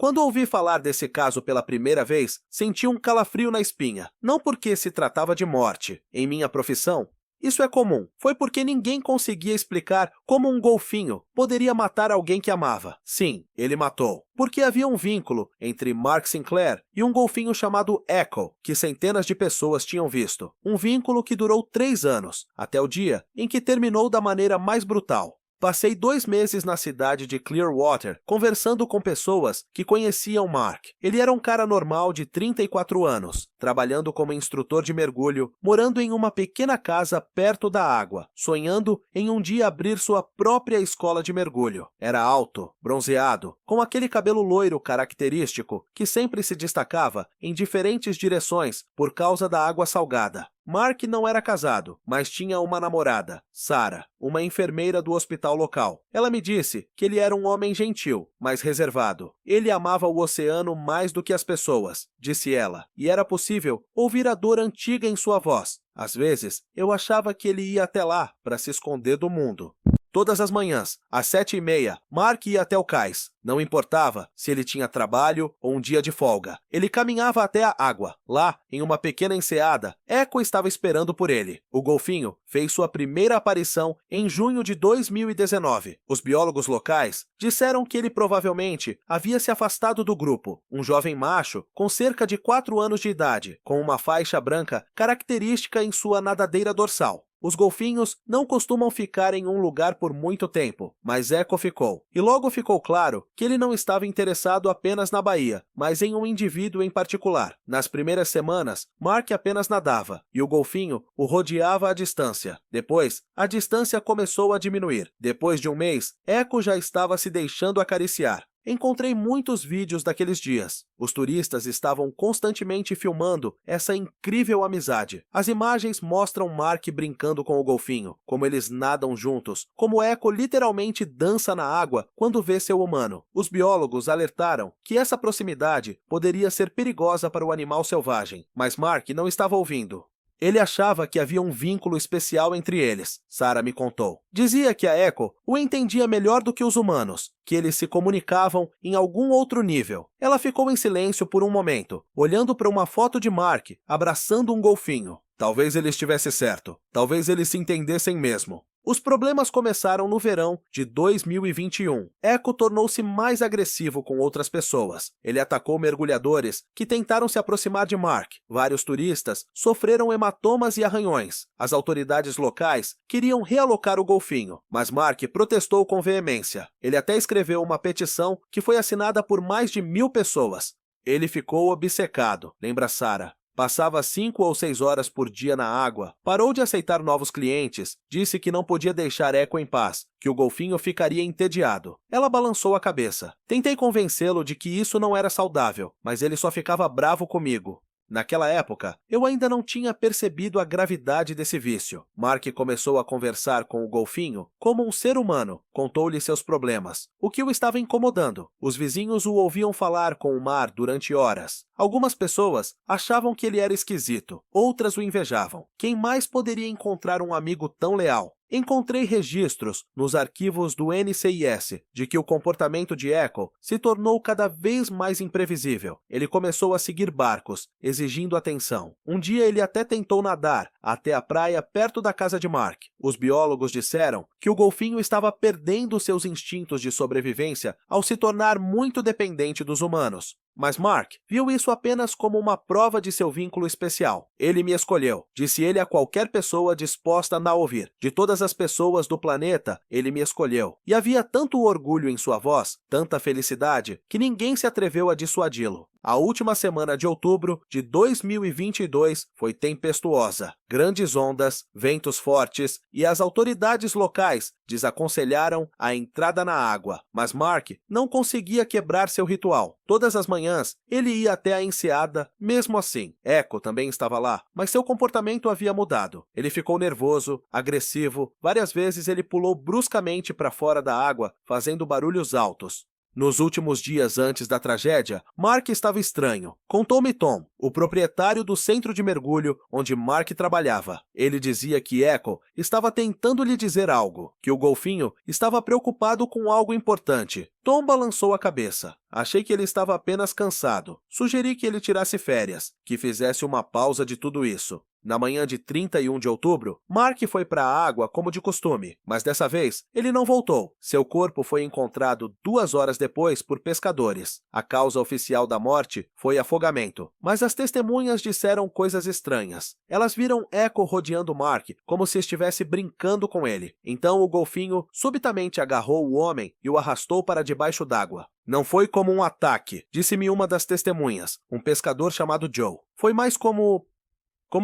Quando ouvi falar desse caso pela primeira vez, senti um calafrio na espinha. Não porque se tratava de morte. Em minha profissão, isso é comum. Foi porque ninguém conseguia explicar como um golfinho poderia matar alguém que amava. Sim, ele matou. Porque havia um vínculo entre Mark Sinclair e um golfinho chamado Echo, que centenas de pessoas tinham visto. Um vínculo que durou 3 anos, até o dia em que terminou da maneira mais brutal. Passei 2 meses na cidade de Clearwater, conversando com pessoas que conheciam Mark. Ele era um cara normal de 34 anos, trabalhando como instrutor de mergulho, morando em uma pequena casa perto da água, sonhando em um dia abrir sua própria escola de mergulho. Era alto, bronzeado, com aquele cabelo loiro característico que sempre se destacava em diferentes direções por causa da água salgada. Mark não era casado, mas tinha uma namorada, Sarah, uma enfermeira do hospital local. Ela me disse que ele era um homem gentil, mas reservado. Ele amava o oceano mais do que as pessoas, disse ela, e era possível ouvir a dor antiga em sua voz. Às vezes, eu achava que ele ia até lá para se esconder do mundo. Todas as manhãs, às 7h30, Mark ia até o cais. Não importava se ele tinha trabalho ou um dia de folga. Ele caminhava até a água. Lá, em uma pequena enseada, Echo estava esperando por ele. O golfinho fez sua primeira aparição em junho de 2019. Os biólogos locais disseram que ele provavelmente havia se afastado do grupo. Um jovem macho com cerca de 4 anos de idade, com uma faixa branca característica em sua nadadeira dorsal. Os golfinhos não costumam ficar em um lugar por muito tempo, mas Echo ficou. E logo ficou claro que ele não estava interessado apenas na baía, mas em um indivíduo em particular. Nas primeiras semanas, Mark apenas nadava, e o golfinho o rodeava à distância. Depois, a distância começou a diminuir. Depois de um mês, Echo já estava se deixando acariciar. Encontrei muitos vídeos daqueles dias. Os turistas estavam constantemente filmando essa incrível amizade. As imagens mostram Mark brincando com o golfinho, como eles nadam juntos, como Echo literalmente dança na água quando vê seu humano. Os biólogos alertaram que essa proximidade poderia ser perigosa para o animal selvagem, mas Mark não estava ouvindo. Ele achava que havia um vínculo especial entre eles, Sarah me contou. Dizia que a Echo o entendia melhor do que os humanos, que eles se comunicavam em algum outro nível. Ela ficou em silêncio por um momento, olhando para uma foto de Mark abraçando um golfinho. Talvez ele estivesse certo. Talvez eles se entendessem mesmo. Os problemas começaram no verão de 2021. Echo tornou-se mais agressivo com outras pessoas. Ele atacou mergulhadores que tentaram se aproximar de Mark. Vários turistas sofreram hematomas e arranhões. As autoridades locais queriam realocar o golfinho, mas Mark protestou com veemência. Ele até escreveu uma petição que foi assinada por mais de 1000 pessoas. Ele ficou obcecado, lembra Sarah. Passava 5 ou 6 horas por dia na água, parou de aceitar novos clientes, disse que não podia deixar Echo em paz, que o golfinho ficaria entediado. Ela balançou a cabeça. Tentei convencê-lo de que isso não era saudável, mas ele só ficava bravo comigo. Naquela época, eu ainda não tinha percebido a gravidade desse vício. Mark começou a conversar com o golfinho como um ser humano, contou-lhe seus problemas, o que o estava incomodando. Os vizinhos o ouviam falar com o mar durante horas. Algumas pessoas achavam que ele era esquisito, outras o invejavam. Quem mais poderia encontrar um amigo tão leal? Encontrei registros nos arquivos do NCIS de que o comportamento de Echo se tornou cada vez mais imprevisível. Ele começou a seguir barcos, exigindo atenção. Um dia ele até tentou nadar até a praia perto da casa de Mark. Os biólogos disseram que o golfinho estava perdendo seus instintos de sobrevivência ao se tornar muito dependente dos humanos. Mas Mark viu isso apenas como uma prova de seu vínculo especial. Ele me escolheu, disse ele a qualquer pessoa disposta a ouvir. De todas as pessoas do planeta, ele me escolheu. E havia tanto orgulho em sua voz, tanta felicidade, que ninguém se atreveu a dissuadi-lo. A última semana de outubro de 2022 foi tempestuosa. Grandes ondas, ventos fortes e as autoridades locais desaconselharam a entrada na água. Mas Mark não conseguia quebrar seu ritual. Todas as manhãs, ele ia até a enseada, mesmo assim. Echo também estava lá, mas seu comportamento havia mudado. Ele ficou nervoso, agressivo. Várias vezes ele pulou bruscamente para fora da água, fazendo barulhos altos. Nos últimos dias antes da tragédia, Mark estava estranho. Contou-me Tom, o proprietário do centro de mergulho onde Mark trabalhava. Ele dizia que Echo estava tentando lhe dizer algo, que o golfinho estava preocupado com algo importante. Tom balançou a cabeça. Achei que ele estava apenas cansado. Sugeri que ele tirasse férias, que fizesse uma pausa de tudo isso. Na manhã de 31 de outubro, Mark foi para a água como de costume, mas dessa vez ele não voltou. Seu corpo foi encontrado 2 horas depois por pescadores. A causa oficial da morte foi afogamento, mas as testemunhas disseram coisas estranhas. Elas viram Echo rodeando Mark como se estivesse brincando com ele. Então o golfinho subitamente agarrou o homem e o arrastou para debaixo d'água. Não foi como um ataque, disse-me uma das testemunhas, um pescador chamado Joe. Foi mais como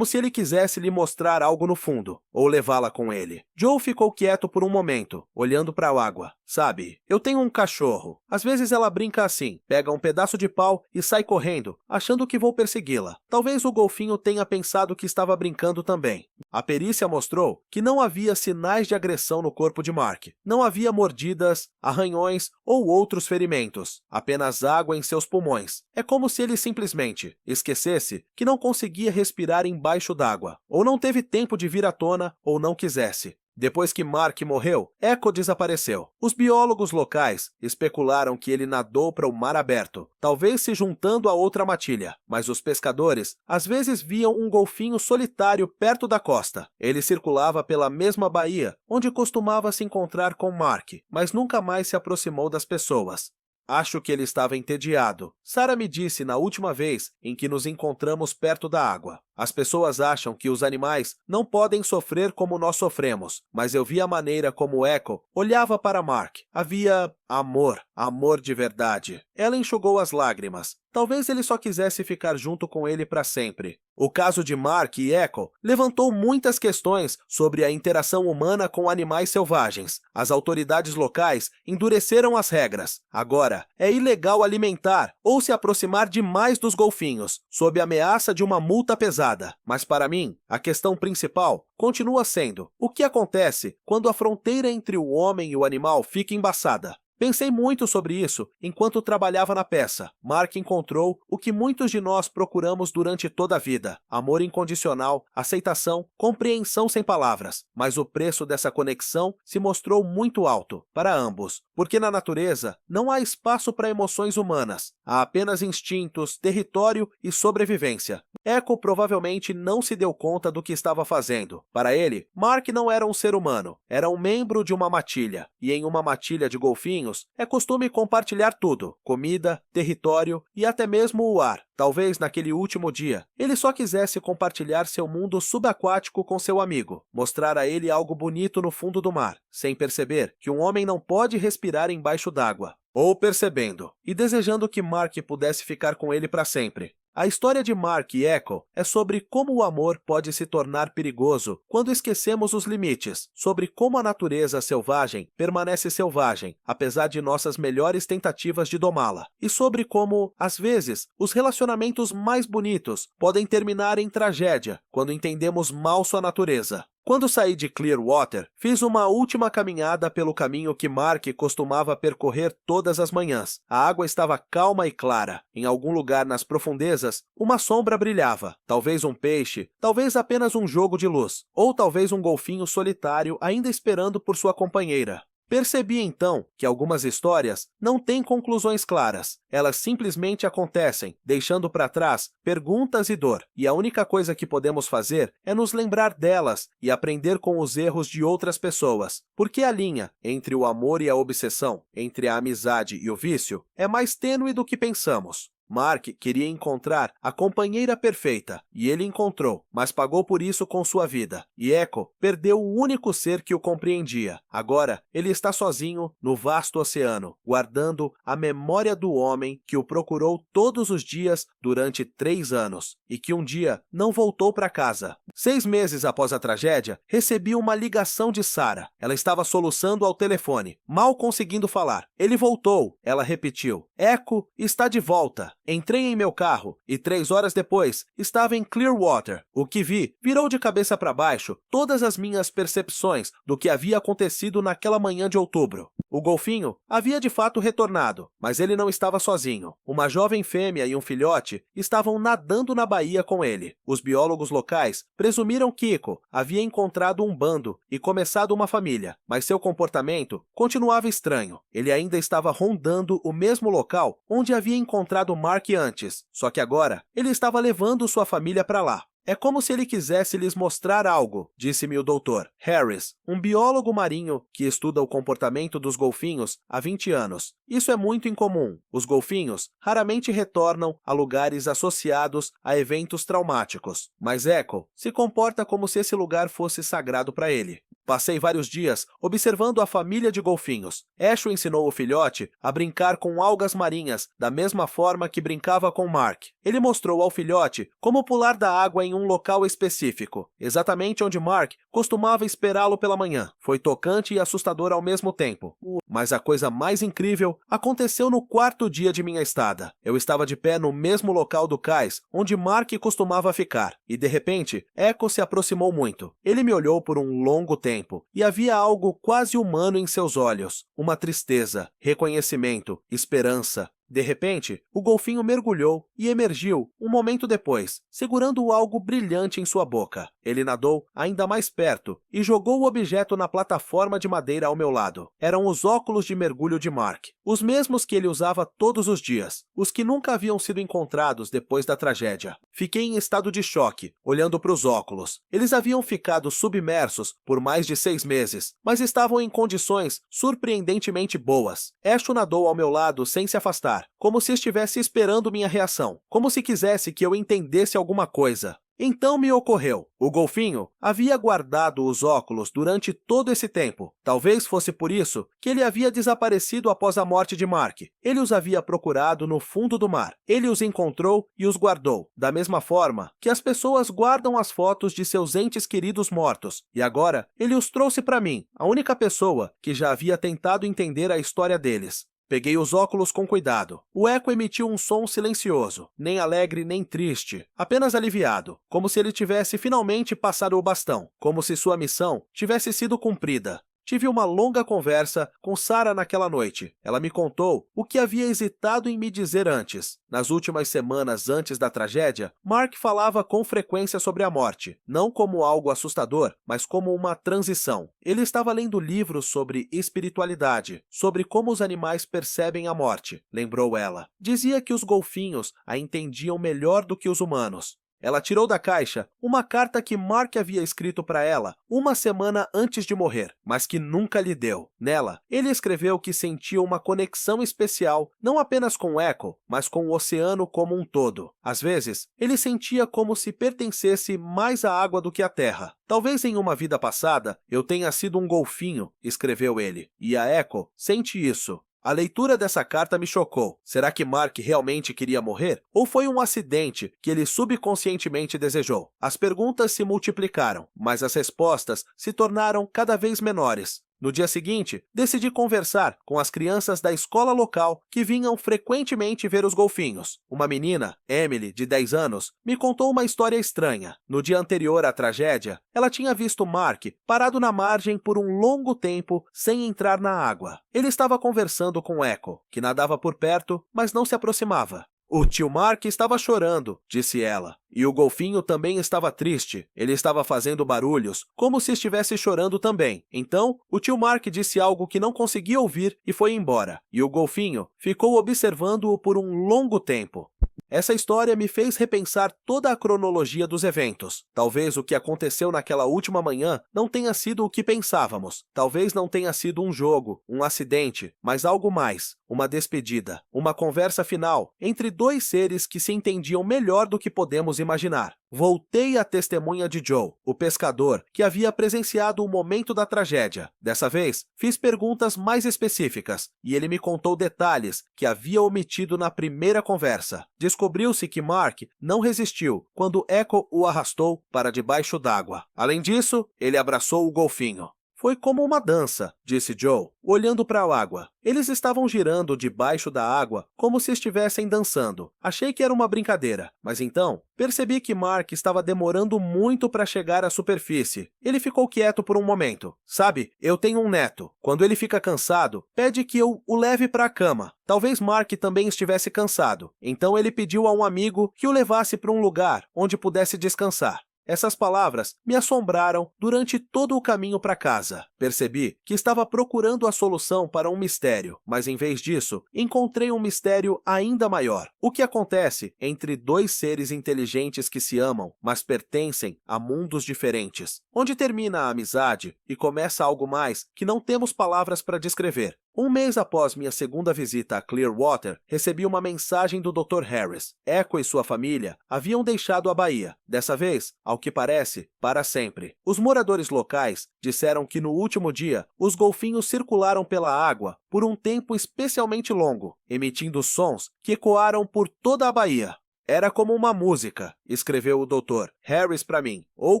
se ele quisesse lhe mostrar algo no fundo, ou levá-la com ele. Joe ficou quieto por um momento, olhando para a água. Sabe, eu tenho um cachorro. Às vezes ela brinca assim, pega um pedaço de pau e sai correndo, achando que vou persegui-la. Talvez o golfinho tenha pensado que estava brincando também. A perícia mostrou que não havia sinais de agressão no corpo de Mark. Não havia mordidas, arranhões ou outros ferimentos. Apenas água em seus pulmões. É como se ele simplesmente esquecesse que não conseguia respirar embaixo d'água, ou não teve tempo de vir à tona, ou não quisesse. Depois que Mark morreu, Echo desapareceu. Os biólogos locais especularam que ele nadou para o mar aberto, talvez se juntando a outra matilha, mas os pescadores às vezes viam um golfinho solitário perto da costa. Ele circulava pela mesma baía, onde costumava se encontrar com Mark, mas nunca mais se aproximou das pessoas. Acho que ele estava entediado. Sarah me disse na última vez em que nos encontramos perto da água. As pessoas acham que os animais não podem sofrer como nós sofremos, mas eu vi a maneira como Echo olhava para Mark. Havia amor, amor de verdade. Ela enxugou as lágrimas. Talvez ele só quisesse ficar junto com ele para sempre. O caso de Mark e Echo levantou muitas questões sobre a interação humana com animais selvagens. As autoridades locais endureceram as regras. Agora, é ilegal alimentar ou se aproximar demais dos golfinhos, sob ameaça de uma multa pesada. Mas para mim, a questão principal continua sendo: o que acontece quando a fronteira entre o homem e o animal fica embaçada? Pensei muito sobre isso enquanto trabalhava na peça. Mark encontrou o que muitos de nós procuramos durante toda a vida: amor incondicional, aceitação, compreensão sem palavras. Mas o preço dessa conexão se mostrou muito alto para ambos, porque na natureza não há espaço para emoções humanas. Há apenas instintos, território e sobrevivência. Echo provavelmente não se deu conta do que estava fazendo. Para ele, Mark não era um ser humano, era um membro de uma matilha. E em uma matilha de golfinhos, é costume compartilhar tudo: comida, território e até mesmo o ar. Talvez naquele último dia, ele só quisesse compartilhar seu mundo subaquático com seu amigo, mostrar a ele algo bonito no fundo do mar, sem perceber que um homem não pode respirar embaixo d'água. Ou percebendo, e desejando que Mark pudesse ficar com ele para sempre. A história de Mark e Echo é sobre como o amor pode se tornar perigoso quando esquecemos os limites, sobre como a natureza selvagem permanece selvagem, apesar de nossas melhores tentativas de domá-la, e sobre como, às vezes, os relacionamentos mais bonitos podem terminar em tragédia quando entendemos mal sua natureza. Quando saí de Clearwater, fiz uma última caminhada pelo caminho que Mark costumava percorrer todas as manhãs. A água estava calma e clara. Em algum lugar nas profundezas, uma sombra brilhava. Talvez um peixe, talvez apenas um jogo de luz, ou talvez um golfinho solitário ainda esperando por sua companheira. Percebi então que algumas histórias não têm conclusões claras. Elas simplesmente acontecem, deixando para trás perguntas e dor. E a única coisa que podemos fazer é nos lembrar delas e aprender com os erros de outras pessoas. Porque a linha entre o amor e a obsessão, entre a amizade e o vício, é mais tênue do que pensamos. Mark queria encontrar a companheira perfeita, e ele encontrou, mas pagou por isso com sua vida. E Echo perdeu o único ser que o compreendia. Agora, ele está sozinho no vasto oceano, guardando a memória do homem que o procurou todos os dias durante 3 anos, e que um dia não voltou para casa. 6 meses após a tragédia, recebi uma ligação de Sarah. Ela estava soluçando ao telefone, mal conseguindo falar. Ele voltou, ela repetiu. Echo está de volta. Entrei em meu carro e 3 horas depois estava em Clearwater. O que vi virou de cabeça para baixo todas as minhas percepções do que havia acontecido naquela manhã de outubro. O golfinho havia de fato retornado, mas ele não estava sozinho. Uma jovem fêmea e um filhote estavam nadando na baía com ele. Os biólogos locais presumiram que Iko havia encontrado um bando e começado uma família, mas seu comportamento continuava estranho. Ele ainda estava rondando o mesmo local onde havia encontrado Mark antes, só que agora ele estava levando sua família para lá. É como se ele quisesse lhes mostrar algo, disse-me o Dr. Harris, um biólogo marinho que estuda o comportamento dos golfinhos há 20 anos. Isso é muito incomum. Os golfinhos raramente retornam a lugares associados a eventos traumáticos, mas Echo se comporta como se esse lugar fosse sagrado para ele. Passei vários dias observando a família de golfinhos. Echo ensinou o filhote a brincar com algas marinhas da mesma forma que brincava com Mark. Ele mostrou ao filhote como pular da água em um local específico, exatamente onde Mark costumava esperá-lo pela manhã. Foi tocante e assustador ao mesmo tempo. Mas a coisa mais incrível aconteceu no quarto dia de minha estada. Eu estava de pé no mesmo local do cais onde Mark costumava ficar, e de repente, Echo se aproximou muito. Ele me olhou por um longo tempo, e havia algo quase humano em seus olhos. Uma tristeza, reconhecimento, esperança. De repente, o golfinho mergulhou e emergiu um momento depois, segurando algo brilhante em sua boca. Ele nadou ainda mais perto e jogou o objeto na plataforma de madeira ao meu lado. Eram os óculos de mergulho de Mark, os mesmos que ele usava todos os dias, os que nunca haviam sido encontrados depois da tragédia. Fiquei em estado de choque, olhando para os óculos. Eles haviam ficado submersos por mais de 6 meses, mas estavam em condições surpreendentemente boas. Echo nadou ao meu lado sem se afastar, como se estivesse esperando minha reação, como se quisesse que eu entendesse alguma coisa. Então me ocorreu. O golfinho havia guardado os óculos durante todo esse tempo. Talvez fosse por isso que ele havia desaparecido após a morte de Mark. Ele os havia procurado no fundo do mar. Ele os encontrou e os guardou, da mesma forma que as pessoas guardam as fotos de seus entes queridos mortos. E agora ele os trouxe para mim, a única pessoa que já havia tentado entender a história deles. Peguei os óculos com cuidado. O Echo emitiu um som silencioso, nem alegre nem triste, apenas aliviado, como se ele tivesse finalmente passado o bastão, como se sua missão tivesse sido cumprida. Tive uma longa conversa com Sarah naquela noite. Ela me contou o que havia hesitado em me dizer antes. Nas últimas semanas antes da tragédia, Mark falava com frequência sobre a morte, não como algo assustador, mas como uma transição. Ele estava lendo livros sobre espiritualidade, sobre como os animais percebem a morte, lembrou ela. Dizia que os golfinhos a entendiam melhor do que os humanos. Ela tirou da caixa uma carta que Mark havia escrito para ela uma semana antes de morrer, mas que nunca lhe deu. Nela, ele escreveu que sentia uma conexão especial não apenas com Echo, mas com o oceano como um todo. Às vezes, ele sentia como se pertencesse mais à água do que à terra. Talvez em uma vida passada eu tenha sido um golfinho, escreveu ele, e a Echo sente isso. A leitura dessa carta me chocou. Será que Mark realmente queria morrer? Ou foi um acidente que ele subconscientemente desejou? As perguntas se multiplicaram, mas as respostas se tornaram cada vez menores. No dia seguinte, decidi conversar com as crianças da escola local que vinham frequentemente ver os golfinhos. Uma menina, Emily, de 10 anos, me contou uma história estranha. No dia anterior à tragédia, ela tinha visto Mark parado na margem por um longo tempo sem entrar na água. Ele estava conversando com Echo, que nadava por perto, mas não se aproximava. O tio Mark estava chorando, disse ela. E o golfinho também estava triste. Ele estava fazendo barulhos, como se estivesse chorando também. Então, o tio Mark disse algo que não conseguia ouvir e foi embora. E o golfinho ficou observando-o por um longo tempo. Essa história me fez repensar toda a cronologia dos eventos. Talvez o que aconteceu naquela última manhã não tenha sido o que pensávamos. Talvez não tenha sido um jogo, um acidente, mas algo mais. Uma despedida, uma conversa final entre dois seres que se entendiam melhor do que podemos imaginar. Voltei à testemunha de Joe, o pescador que havia presenciado o momento da tragédia. Dessa vez, fiz perguntas mais específicas e ele me contou detalhes que havia omitido na primeira conversa. Descobriu-se que Mark não resistiu quando Echo o arrastou para debaixo d'água. Além disso, ele abraçou o golfinho. Foi como uma dança, disse Joe, olhando para a água. Eles estavam girando debaixo da água como se estivessem dançando. Achei que era uma brincadeira, mas então percebi que Mark estava demorando muito para chegar à superfície. Ele ficou quieto por um momento. Sabe, eu tenho um neto. Quando ele fica cansado, pede que eu o leve para a cama. Talvez Mark também estivesse cansado. Então ele pediu a um amigo que o levasse para um lugar onde pudesse descansar. Essas palavras me assombraram durante todo o caminho para casa. Percebi que estava procurando a solução para um mistério, mas em vez disso, encontrei um mistério ainda maior. O que acontece entre dois seres inteligentes que se amam, mas pertencem a mundos diferentes? Onde termina a amizade e começa algo mais que não temos palavras para descrever? Um mês após minha segunda visita a Clearwater, recebi uma mensagem do Dr. Harris. Echo e sua família haviam deixado a Bahia, dessa vez, ao que parece, para sempre. Os moradores locais disseram que no último dia, os golfinhos circularam pela água por um tempo especialmente longo, emitindo sons que ecoaram por toda a Bahia. Era como uma música, escreveu o Dr. Harris para mim, ou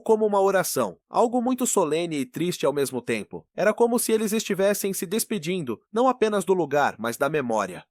como uma oração, algo muito solene e triste ao mesmo tempo. Era como se eles estivessem se despedindo, não apenas do lugar, mas da memória.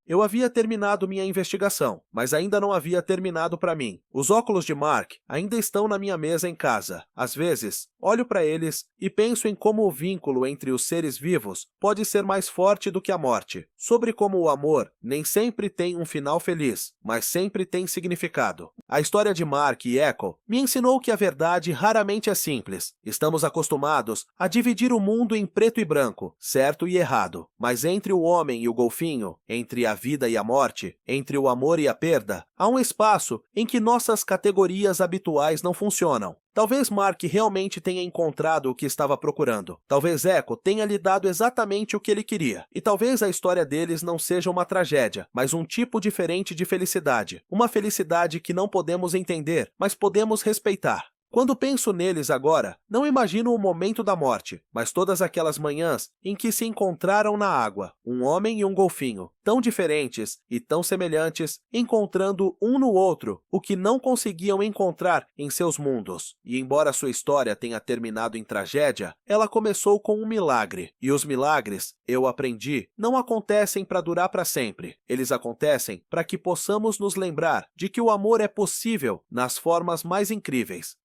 Eu havia terminado minha investigação, mas ainda não havia terminado para mim. Os óculos de Mark ainda estão na minha mesa em casa. Às vezes, olho para eles e penso em como o vínculo entre os seres vivos pode ser mais forte do que a morte. Sobre como o amor nem sempre tem um final feliz, mas sempre tem significado. A história de Mark e Echo me ensinou que a verdade raramente é simples. Estamos acostumados a dividir o mundo em preto e branco, certo e errado. Mas entre o homem e o golfinho, entre a vida e a morte, entre o amor e a perda, há um espaço em que nossas categorias habituais não funcionam. Talvez Mark realmente tenha encontrado o que estava procurando. Talvez Echo tenha lhe dado exatamente o que ele queria. E talvez a história deles não seja uma tragédia, mas um tipo diferente de felicidade. Uma felicidade que não podemos entender, mas podemos respeitar. Quando penso neles agora, não imagino o momento da morte, mas todas aquelas manhãs em que se encontraram na água, um homem e um golfinho, tão diferentes e tão semelhantes, encontrando um no outro o que não conseguiam encontrar em seus mundos. E embora sua história tenha terminado em tragédia, ela começou com um milagre. E os milagres, eu aprendi, não acontecem para durar para sempre. Eles acontecem para que possamos nos lembrar de que o amor é possível nas formas mais incríveis.